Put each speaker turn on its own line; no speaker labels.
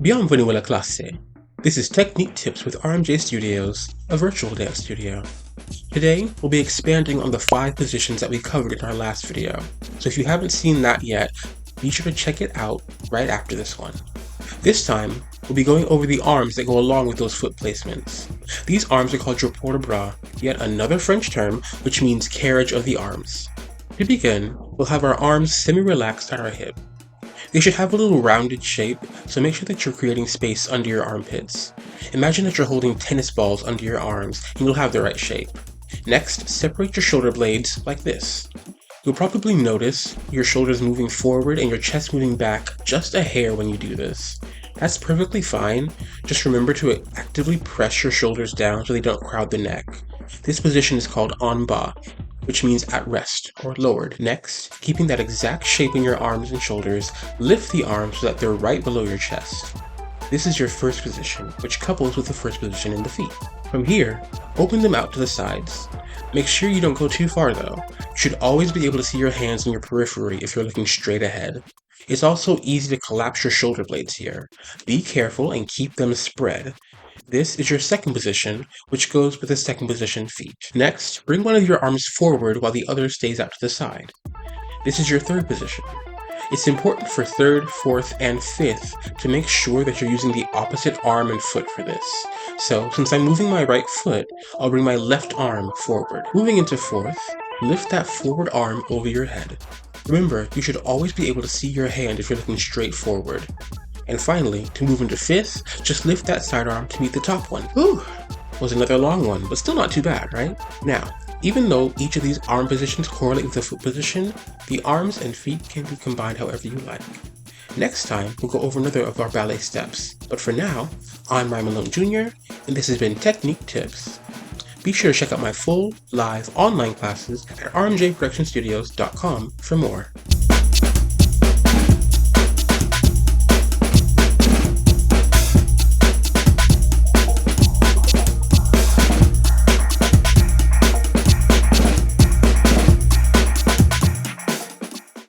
Bienvenue à la classe. This is Technique Tips with RMJ Studios, a virtual dance studio. Today, we'll be expanding on the 5 positions that we covered in our last video, so if you haven't seen that yet, be sure to check it out right after this one. This time, we'll be going over the arms that go along with those foot placements. These arms are called port-de-bras, yet another French term which means carriage of the arms. To begin, we'll have our arms semi-relaxed at our hip. They should have a little rounded shape, so make sure that you're creating space under your armpits. Imagine that you're holding tennis balls under your arms and you'll have the right shape. Next, separate your shoulder blades like this. You'll probably notice your shoulders moving forward and your chest moving back just a hair when you do this. That's perfectly fine, just remember to actively press your shoulders down so they don't crowd the neck. This position is called en bas, which means at rest or lowered. Next, keeping that exact shape in your arms and shoulders, lift the arms so that they're right below your chest. This is your first position, which couples with the first position in the feet. From here, open them out to the sides. Make sure you don't go too far though. You should always be able to see your hands in your periphery if you're looking straight ahead. It's also easy to collapse your shoulder blades here. Be careful and keep them spread. This is your second position, which goes with the second position feet. Next, bring one of your arms forward while the other stays out to the side. This is your third position. It's important for third, fourth, and fifth to make sure that you're using the opposite arm and foot for this. So, since I'm moving my right foot, I'll bring my left arm forward. Moving into fourth, lift that forward arm over your head. Remember, you should always be able to see your hand if you're looking straight forward. And finally, to move into fifth, just lift that sidearm to meet the top one. Whew! Was another long one, but still not too bad, right? Now, even though each of these arm positions correlate with the foot position, the arms and feet can be combined however you like. Next time, we'll go over another of our ballet steps. But for now, I'm Malone Jr., and this has been Technique Tips. Be sure to check out my full, live, online classes at rmjstudios.com for more.